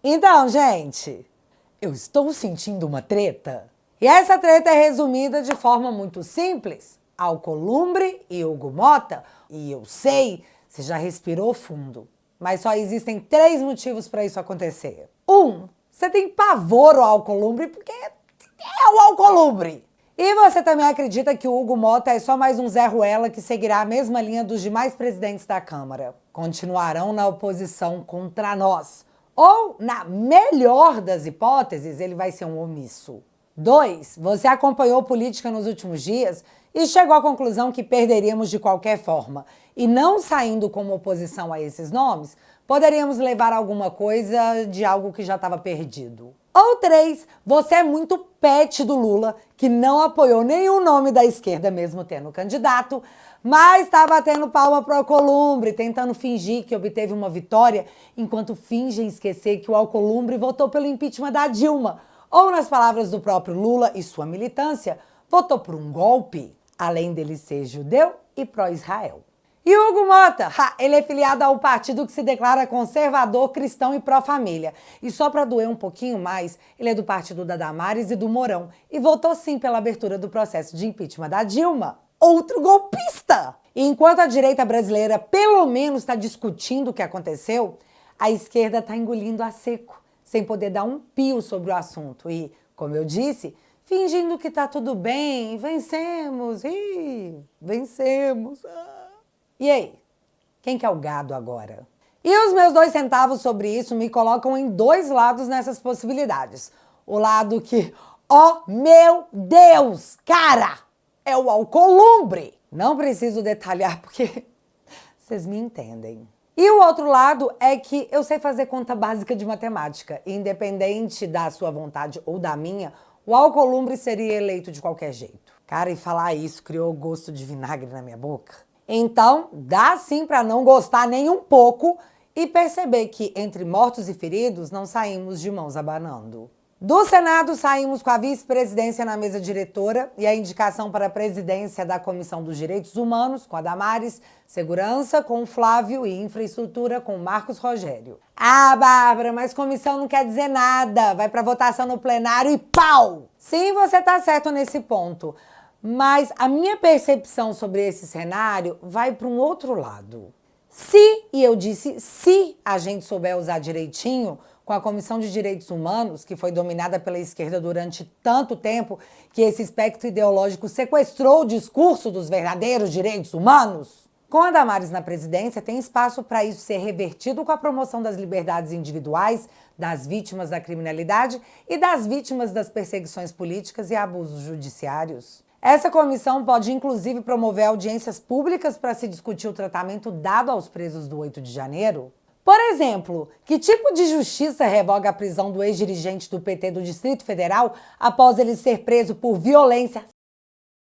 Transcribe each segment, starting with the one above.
Então, gente, eu estou sentindo uma treta. E essa treta é resumida de forma muito simples. Alcolumbre e Hugo Motta. E eu sei, você já respirou fundo. Mas só existem 3 motivos para isso acontecer. 1, você tem pavor ao Alcolumbre porque é o Alcolumbre. E você também acredita que o Hugo Motta é só mais um Zé Ruela que seguirá a mesma linha dos demais presidentes da Câmara. Continuarão na oposição contra nós. Ou, na melhor das hipóteses, ele vai ser um omisso. 2, você acompanhou política nos últimos dias e chegou à conclusão que perderíamos de qualquer forma. E não saindo como oposição a esses nomes, poderíamos levar alguma coisa de algo que já estava perdido. Ou 3, você é muito pet do Lula, que não apoiou nenhum nome da esquerda, mesmo tendo candidato, mas está batendo palma pro Alcolumbre, tentando fingir que obteve uma vitória, enquanto fingem esquecer que o Alcolumbre votou pelo impeachment da Dilma, ou, nas palavras do próprio Lula e sua militância, votou por um golpe, além dele ser judeu e pró-Israel. E o Hugo Motta, ele é filiado ao partido que se declara conservador, cristão e pró-família. E só para doer um pouquinho mais, ele é do partido da Damares e do Mourão. E votou sim pela abertura do processo de impeachment da Dilma. Outro golpista! E enquanto a direita brasileira pelo menos está discutindo o que aconteceu, a esquerda está engolindo a seco, sem poder dar um pio sobre o assunto. E, como eu disse, fingindo que tá tudo bem, vencemos, vencemos. E aí? Quem que é o gado agora? E os meus 2 centavos sobre isso me colocam em 2 lados nessas possibilidades. O lado que, oh meu Deus, cara, é o Alcolumbre. Não preciso detalhar porque vocês me entendem. E o outro lado é que eu sei fazer conta básica de matemática. Independente da sua vontade ou da minha, o Alcolumbre seria eleito de qualquer jeito. Cara, e falar isso criou gosto de vinagre na minha boca. Então, dá sim para não gostar nem um pouco e perceber que entre mortos e feridos não saímos de mãos abanando. Do Senado, saímos com a vice-presidência na mesa diretora e a indicação para a presidência da Comissão dos Direitos Humanos, com a Damares, Segurança, com o Flávio e Infraestrutura, com o Marcos Rogério. Ah, Bárbara, mas comissão não quer dizer nada. Vai para votação no plenário e pau! Sim, você tá certo nesse ponto. Mas a minha percepção sobre esse cenário vai para um outro lado. Se, e eu disse se, a gente souber usar direitinho, com a Comissão de Direitos Humanos, que foi dominada pela esquerda durante tanto tempo que esse espectro ideológico sequestrou o discurso dos verdadeiros direitos humanos, com a Damares na presidência, tem espaço para isso ser revertido com a promoção das liberdades individuais, das vítimas da criminalidade e das vítimas das perseguições políticas e abusos judiciários. Essa comissão pode, inclusive, promover audiências públicas para se discutir o tratamento dado aos presos do 8 de janeiro. Por exemplo, que tipo de justiça revoga a prisão do ex-dirigente do PT do Distrito Federal após ele ser preso por violência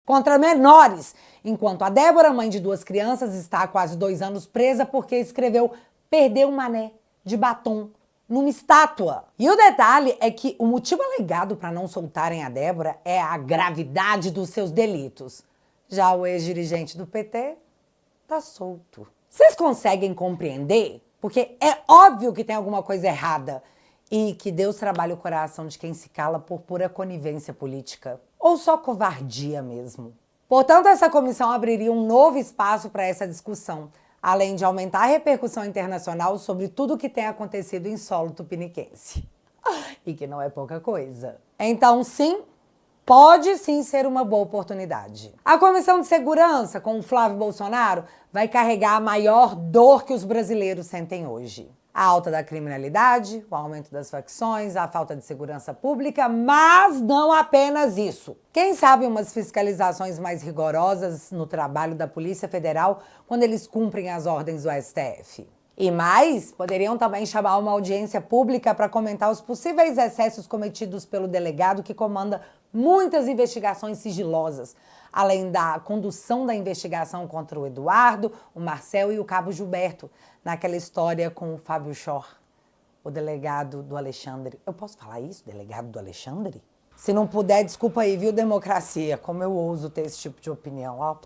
contra menores, enquanto a Débora, mãe de 2 crianças, está há quase 2 anos presa porque escreveu "perdeu um mané" de batom numa estátua. E o detalhe é que o motivo alegado para não soltarem a Débora é a gravidade dos seus delitos. Já o ex-dirigente do PT tá solto. Vocês conseguem compreender? Porque é óbvio que tem alguma coisa errada e que Deus trabalha o coração de quem se cala por pura conivência política. Ou só covardia mesmo. Portanto, essa comissão abriria um novo espaço para essa discussão, além de aumentar a repercussão internacional sobre tudo o que tem acontecido em solo tupiniquense. E que não é pouca coisa. Então, sim, pode sim ser uma boa oportunidade. A Comissão de Segurança, com o Flávio Bolsonaro, vai carregar a maior dor que os brasileiros sentem hoje. A alta da criminalidade, o aumento das facções, a falta de segurança pública, mas não apenas isso. Quem sabe umas fiscalizações mais rigorosas no trabalho da Polícia Federal quando eles cumprem as ordens do STF. E mais, poderiam também chamar uma audiência pública para comentar os possíveis excessos cometidos pelo delegado que comanda muitas investigações sigilosas, além da condução da investigação contra o Eduardo, o Marcel e o Cabo Gilberto, naquela história com o Fábio Chor, o delegado do Alexandre. Eu posso falar isso, delegado do Alexandre? Se não puder, desculpa aí, viu, democracia, como eu ouso ter esse tipo de opinião, ó.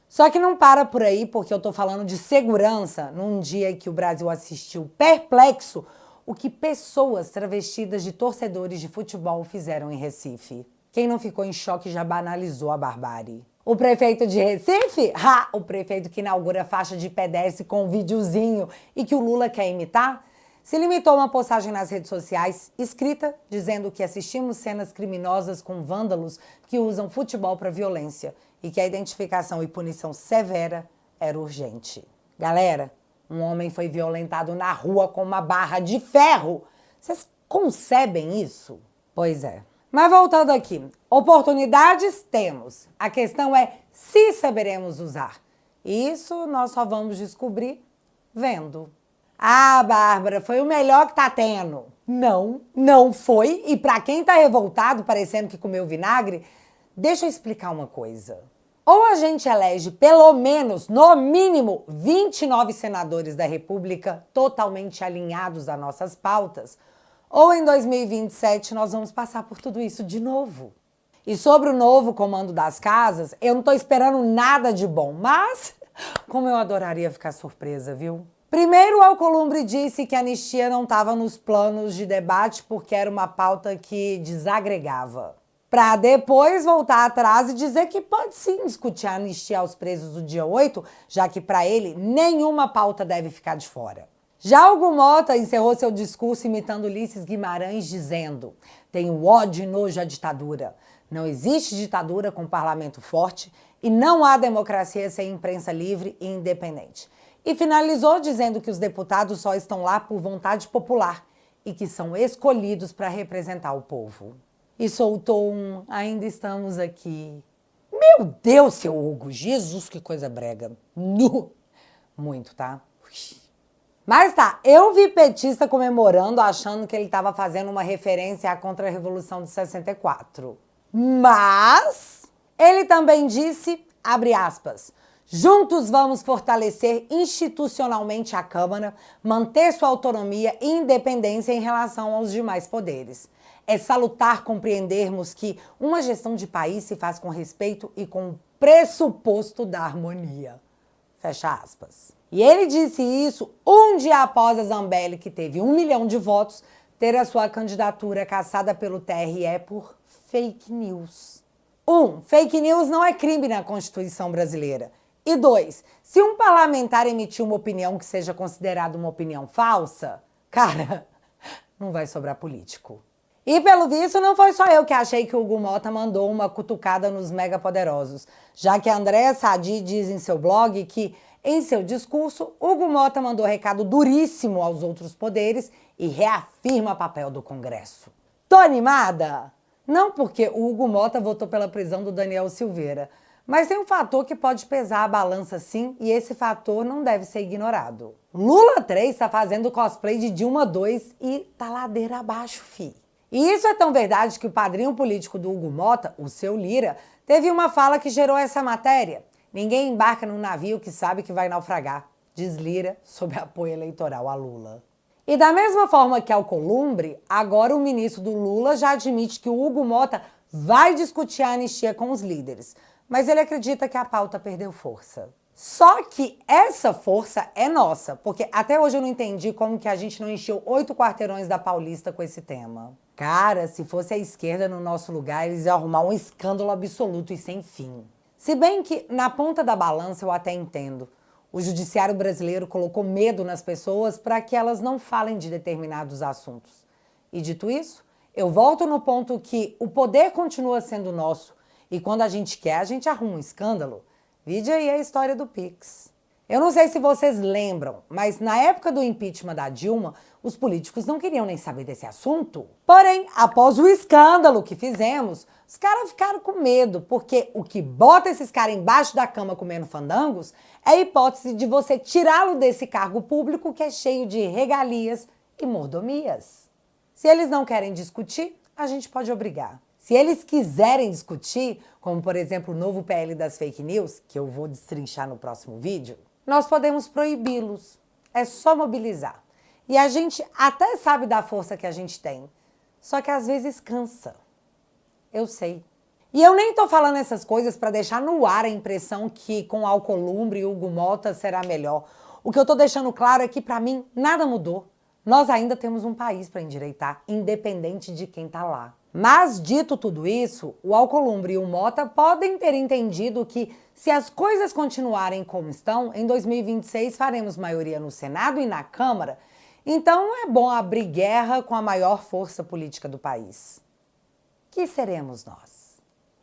Só que não para por aí, porque eu tô falando de segurança num dia em que o Brasil assistiu perplexo o que pessoas travestidas de torcedores de futebol fizeram em Recife. Quem não ficou em choque já banalizou a barbárie. O prefeito de Recife? O prefeito que inaugura faixa de pedestre com um videozinho e que o Lula quer imitar? Se limitou a uma postagem nas redes sociais, escrita, dizendo que assistimos cenas criminosas com vândalos que usam futebol para violência e que a identificação e punição severa era urgente. Galera, um homem foi violentado na rua com uma barra de ferro. Vocês concebem isso? Pois é. Mas voltando aqui, oportunidades temos. A questão é se saberemos usar. Isso nós só vamos descobrir vendo. Bárbara, foi o melhor que tá tendo. Não foi. E pra quem tá revoltado, parecendo que comeu vinagre, deixa eu explicar uma coisa. Ou a gente elege pelo menos, no mínimo, 29 senadores da República totalmente alinhados às nossas pautas, ou em 2027 nós vamos passar por tudo isso de novo. E sobre o novo comando das casas, eu não tô esperando nada de bom, mas como eu adoraria ficar surpresa, viu? Primeiro, o Alcolumbre disse que a anistia não estava nos planos de debate porque era uma pauta que desagregava. Para depois voltar atrás e dizer que pode sim discutir a anistia aos presos do dia 8, já que para ele nenhuma pauta deve ficar de fora. Já Hugo Motta encerrou seu discurso imitando Ulisses Guimarães, dizendo: tenho ódio e nojo à ditadura. Não existe ditadura com parlamento forte e não há democracia sem imprensa livre e independente. E finalizou dizendo que os deputados só estão lá por vontade popular e que são escolhidos para representar o povo. E soltou um: ainda estamos aqui. Meu Deus, seu Hugo, Jesus, que coisa brega. Muito, tá? Mas tá, eu vi petista comemorando, achando que ele estava fazendo uma referência à Contra-Revolução de 64. Mas ele também disse, abre aspas, juntos vamos fortalecer institucionalmente a Câmara, manter sua autonomia e independência em relação aos demais poderes. É salutar compreendermos que uma gestão de país se faz com respeito e com o pressuposto da harmonia. Fecha aspas. E ele disse isso um dia após a Zambelli, que teve 1 milhão de votos, ter a sua candidatura cassada pelo TRE por fake news. 1. Fake news não é crime na Constituição brasileira. E 2. Se um parlamentar emitir uma opinião que seja considerada uma opinião falsa, cara, não vai sobrar político. E pelo visto não foi só eu que achei que o Hugo Motta mandou uma cutucada nos megapoderosos, já que a Andréa Sadi diz em seu blog que, em seu discurso, Hugo Motta mandou recado duríssimo aos outros poderes e reafirma o papel do Congresso. Tô animada? Não porque o Hugo Motta votou pela prisão do Daniel Silveira, mas tem um fator que pode pesar a balança sim, e esse fator não deve ser ignorado. Lula 3 está fazendo cosplay de Dilma 2 e tá ladeira abaixo, fi. E isso é tão verdade que o padrinho político do Hugo Motta, o seu Lira, teve uma fala que gerou essa matéria. Ninguém embarca num navio que sabe que vai naufragar, diz Lira, sob apoio eleitoral a Lula. E da mesma forma que Alcolumbre, agora o ministro do Lula já admite que o Hugo Motta vai discutir a anistia com os líderes, mas ele acredita que a pauta perdeu força. Só que essa força é nossa, porque até hoje eu não entendi como que a gente não encheu 8 quarteirões da Paulista com esse tema. Cara, se fosse a esquerda no nosso lugar, eles iam arrumar um escândalo absoluto e sem fim. Se bem que, na ponta da balança, eu até entendo. O judiciário brasileiro colocou medo nas pessoas para que elas não falem de determinados assuntos. E dito isso, eu volto no ponto que o poder continua sendo nosso e quando a gente quer, a gente arruma um escândalo. Vide aí a história do Pix. Eu não sei se vocês lembram, mas na época do impeachment da Dilma, os políticos não queriam nem saber desse assunto. Porém, após o escândalo que fizemos, os caras ficaram com medo, porque o que bota esses caras embaixo da cama comendo fandangos é a hipótese de você tirá-lo desse cargo público que é cheio de regalias e mordomias. Se eles não querem discutir, a gente pode obrigar. Se eles quiserem discutir, como por exemplo o novo PL das fake news, que eu vou destrinchar no próximo vídeo, nós podemos proibi-los. É só mobilizar. E a gente até sabe da força que a gente tem, só que às vezes cansa. Eu sei. E eu nem tô falando essas coisas para deixar no ar a impressão que com Alcolumbre e Hugo Motta será melhor. O que eu tô deixando claro é que para mim nada mudou. nós ainda temos um país para endireitar, independente de quem está lá. Mas, dito tudo isso, o Alcolumbre e o Mota podem ter entendido que, se as coisas continuarem como estão, em 2026 faremos maioria no Senado e na Câmara, então não é bom abrir guerra com a maior força política do país. Que seremos nós?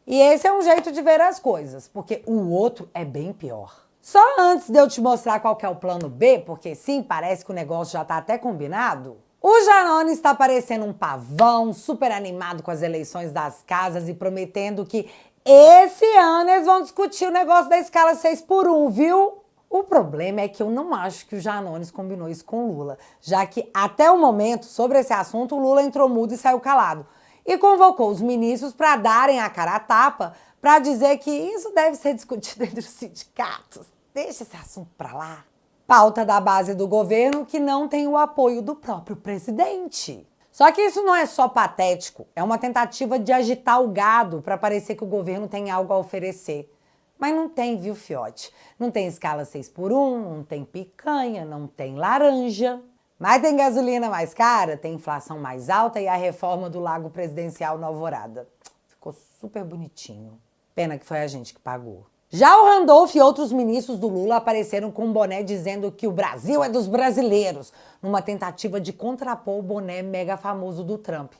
E esse é um jeito de ver as coisas, porque o outro é bem pior. Só antes de eu te mostrar qual que é o plano B, porque sim, parece que o negócio já está até combinado, o Janones está parecendo um pavão, super animado com as eleições das casas e prometendo que esse ano eles vão discutir o negócio da escala 6x1, viu? O problema é que eu não acho que o Janones combinou isso com o Lula, já que até o momento, sobre esse assunto, o Lula entrou mudo e saiu calado. E convocou os ministros para darem a cara a tapa, para dizer que isso deve ser discutido entre os sindicatos. Deixa esse assunto para lá. Pauta da base do governo que não tem o apoio do próprio presidente. Só que isso não é só patético, é uma tentativa de agitar o gado para parecer que o governo tem algo a oferecer. Mas não tem, viu, fiote? Não tem escala 6x1, não tem picanha, não tem laranja. Mas tem gasolina mais cara, tem inflação mais alta e a reforma do Lago Presidencial na Alvorada. Ficou super bonitinho. Pena que foi a gente que pagou. Já o Randolph e outros ministros do Lula apareceram com um boné dizendo que o Brasil é dos brasileiros, numa tentativa de contrapor o boné mega famoso do Trump.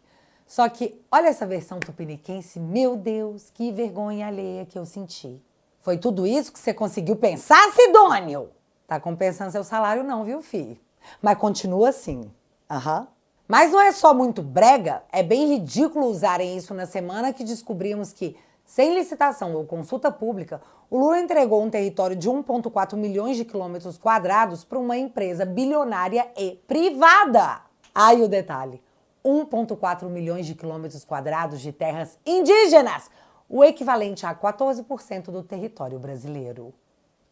Só que, olha essa versão tupiniquense, meu Deus, que vergonha alheia que eu senti. Foi tudo isso que você conseguiu pensar, Sidônio? Tá compensando seu salário não, viu, fi? Mas continua assim. Mas não é só muito brega, é bem ridículo usarem isso na semana que descobrimos que, sem licitação ou consulta pública, o Lula entregou um território de 1,4 milhões de quilômetros quadrados para uma empresa bilionária e privada. Aí o detalhe, 1,4 milhões de quilômetros quadrados de terras indígenas, o equivalente a 14% do território brasileiro.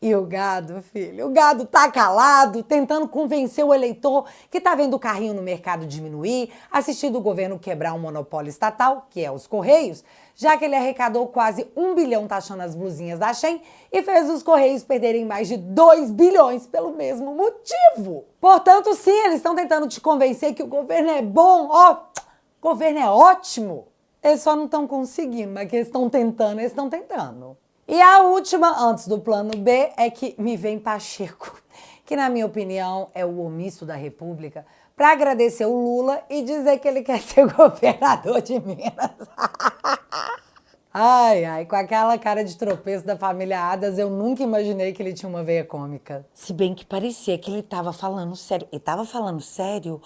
E o gado, filho, o gado tá calado, tentando convencer o eleitor que tá vendo o carrinho no mercado diminuir, assistindo o governo quebrar um monopólio estatal, que é os Correios, já que ele arrecadou quase 1 bilhão taxando as blusinhas da Shein e fez os Correios perderem mais de 2 bilhões pelo mesmo motivo. Portanto, sim, eles estão tentando te convencer que o governo é bom, ó, o governo é ótimo. Eles só não estão conseguindo, mas que eles estão tentando. E a última, antes do plano B, é que me vem Pacheco, que na minha opinião é o omisso da República, para agradecer o Lula e dizer que ele quer ser governador de Minas. Ai, com aquela cara de tropeço da família Adas, eu nunca imaginei que ele tinha uma veia cômica. Se bem que parecia que ele tava falando sério. Ele tava falando sério?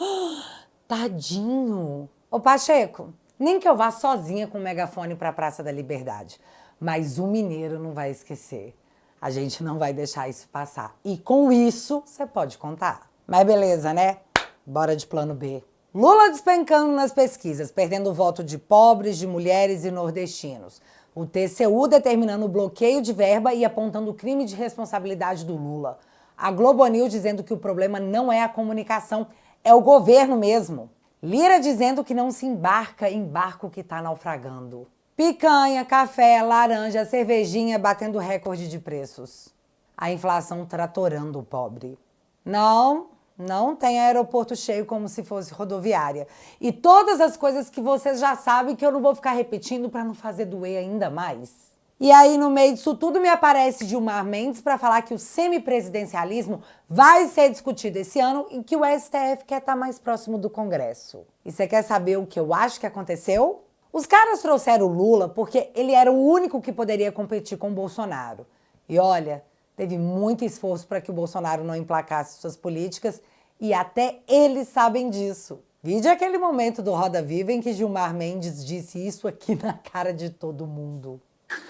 Tadinho. Ô Pacheco, nem que eu vá sozinha com o megafone pra Praça da Liberdade. Mas o mineiro não vai esquecer. A gente não vai deixar isso passar. E com isso, você pode contar. Mas beleza, né? Bora de plano B. Lula despencando nas pesquisas, perdendo o voto de pobres, de mulheres e nordestinos. O TCU determinando o bloqueio de verba e apontando o crime de responsabilidade do Lula. A Globo News dizendo que o problema não é a comunicação, é o governo mesmo. Lira dizendo que não se embarca em barco que tá naufragando. Picanha, café, laranja, cervejinha batendo recorde de preços. A inflação tratorando o pobre. Não tem aeroporto cheio como se fosse rodoviária. E todas as coisas que vocês já sabem que eu não vou ficar repetindo para não fazer doer ainda mais. E aí, no meio disso tudo, me aparece Gilmar Mendes para falar que o semipresidencialismo vai ser discutido esse ano e que o STF quer estar mais próximo do Congresso. E você quer saber o que eu acho que aconteceu? Os caras trouxeram o Lula porque ele era o único que poderia competir com o Bolsonaro. E olha, teve muito esforço para que o Bolsonaro não emplacasse suas políticas e até eles sabem disso. Vide aquele momento do Roda Viva em que Gilmar Mendes disse isso aqui na cara de todo mundo.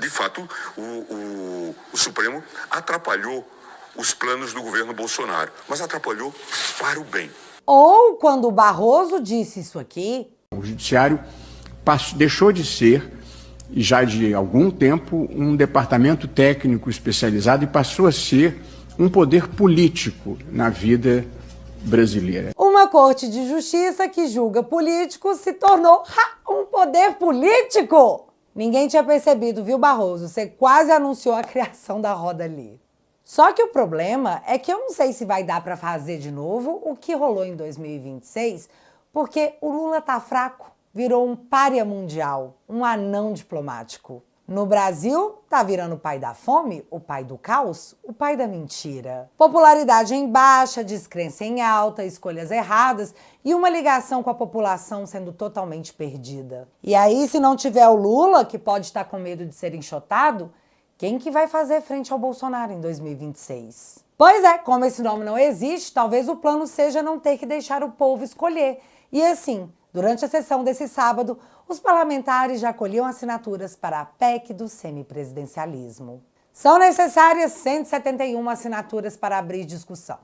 De fato, o Supremo atrapalhou os planos do governo Bolsonaro, mas atrapalhou para o bem. Ou quando o Barroso disse isso aqui... O judiciário deixou de ser, já de algum tempo, um departamento técnico especializado e passou a ser um poder político na vida brasileira. Uma corte de justiça que julga políticos se tornou um poder político! Ninguém tinha percebido, viu, Barroso? Você quase anunciou a criação da roda ali. Só que o problema é que eu não sei se vai dar para fazer de novo o que rolou em 2026, porque o Lula tá fraco, virou um pária mundial, um anão diplomático. No Brasil, tá virando o pai da fome, o pai do caos, o pai da mentira. Popularidade em baixa, descrença em alta, escolhas erradas e uma ligação com a população sendo totalmente perdida. E aí, se não tiver o Lula, que pode estar com medo de ser enxotado, quem que vai fazer frente ao Bolsonaro em 2026? Pois é, como esse nome não existe, talvez o plano seja não ter que deixar o povo escolher. E assim, durante a sessão desse sábado, os parlamentares já colhiam assinaturas para a PEC do semipresidencialismo. São necessárias 171 assinaturas para abrir discussão.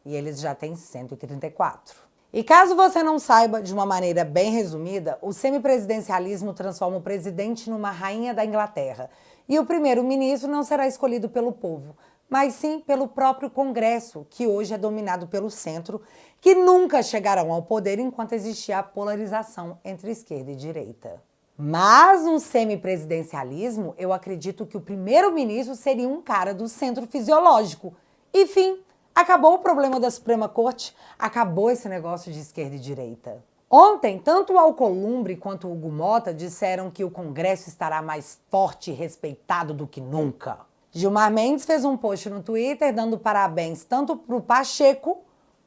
E eles já têm 134. E caso você não saiba, de uma maneira bem resumida, o semipresidencialismo transforma o presidente numa rainha da Inglaterra. E o primeiro-ministro não será escolhido pelo povo, mas sim pelo próprio Congresso, que hoje é dominado pelo centro, que nunca chegarão ao poder enquanto existir a polarização entre esquerda e direita. Mas no semipresidencialismo, eu acredito que o primeiro-ministro seria um cara do centro fisiológico. Enfim, acabou o problema da Suprema Corte, acabou esse negócio de esquerda e direita. Ontem, tanto o Alcolumbre quanto o Hugo Mota disseram que o Congresso estará mais forte e respeitado do que nunca. Gilmar Mendes fez um post no Twitter dando parabéns tanto para o Pacheco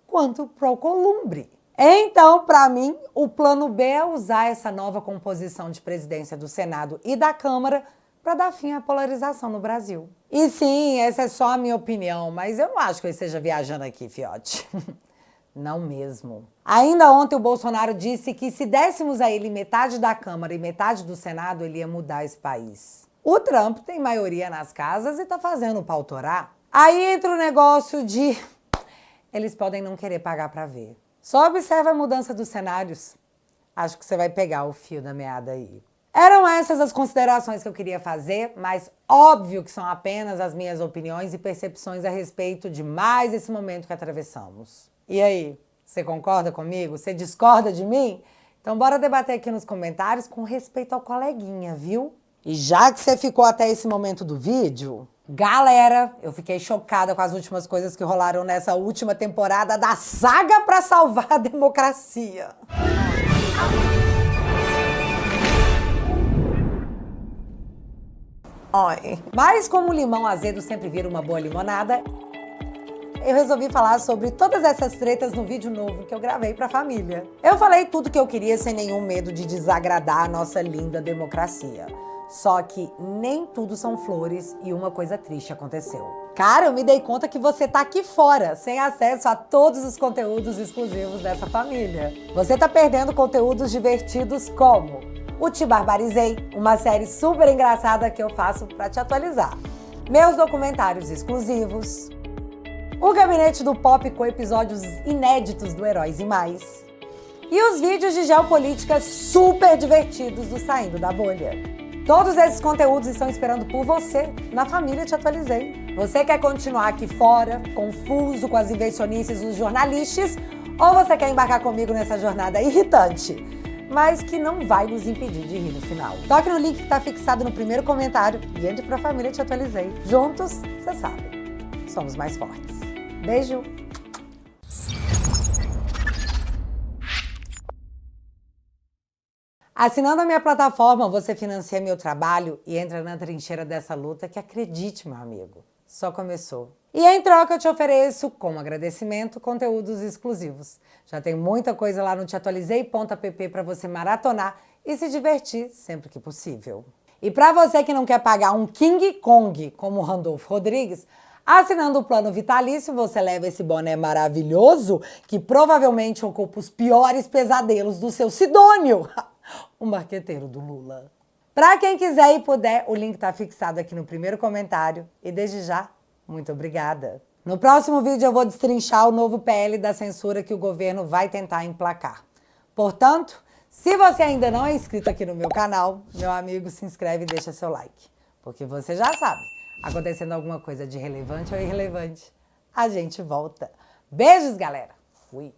quanto para o Alcolumbre. Então, para mim, o plano B é usar essa nova composição de presidência do Senado e da Câmara para dar fim à polarização no Brasil. E sim, essa é só a minha opinião, mas eu não acho que eu esteja viajando aqui, fiote. Não mesmo. Ainda ontem o Bolsonaro disse que se dessemos a ele metade da Câmara e metade do Senado, ele ia mudar esse país. O Trump tem maioria nas casas e tá fazendo o pau torar. Aí entra o negócio de eles podem não querer pagar para ver. Só observa a mudança dos cenários. Acho que você vai pegar o fio da meada aí. Eram essas as considerações que eu queria fazer, mas óbvio que são apenas as minhas opiniões e percepções a respeito de mais esse momento que atravessamos. E aí, você concorda comigo? Você discorda de mim? Então bora debater aqui nos comentários com respeito ao coleguinha, viu? E já que você ficou até esse momento do vídeo, galera, eu fiquei chocada com as últimas coisas que rolaram nessa última temporada da saga pra salvar a democracia. Oi. Mas como o limão azedo sempre vira uma boa limonada, eu resolvi falar sobre todas essas tretas no vídeo novo que eu gravei pra família. Eu falei tudo que eu queria sem nenhum medo de desagradar a nossa linda democracia. Só que nem tudo são flores e uma coisa triste aconteceu. Cara, eu me dei conta que você tá aqui fora, sem acesso a todos os conteúdos exclusivos dessa família. Você tá perdendo conteúdos divertidos como o Te Barbarizei, uma série super engraçada que eu faço pra te atualizar. Meus documentários exclusivos. O Gabinete do Pop com episódios inéditos do Heróis e Mais. E os vídeos de geopolítica super divertidos do Saindo da Bolha. Todos esses conteúdos estão esperando por você na família Te Atualizei. Você quer continuar aqui fora, confuso com as invencionices dos jornalistas, ou você quer embarcar comigo nessa jornada irritante, mas que não vai nos impedir de rir no final? Toque no link que está fixado no primeiro comentário e entre pra família Te Atualizei. Juntos, você sabe, somos mais fortes. Beijo! Assinando a minha plataforma, você financia meu trabalho e entra na trincheira dessa luta que, acredite, meu amigo, só começou. E em troca eu te ofereço, como agradecimento, conteúdos exclusivos. Já tem muita coisa lá no teatualizei.app para você maratonar e se divertir sempre que possível. E para você que não quer pagar um King Kong como o Randolfo Rodrigues, assinando o plano vitalício, você leva esse boné maravilhoso que provavelmente ocupa os piores pesadelos do seu Sidônio, o marqueteiro do Lula. Para quem quiser e puder, o link está fixado aqui no primeiro comentário. E desde já, muito obrigada. No próximo vídeo eu vou destrinchar o novo PL da censura que o governo vai tentar emplacar. Portanto, se você ainda não é inscrito aqui no meu canal, meu amigo, se inscreve e deixa seu like. Porque você já sabe, acontecendo alguma coisa de relevante ou irrelevante, a gente volta. Beijos, galera! Fui!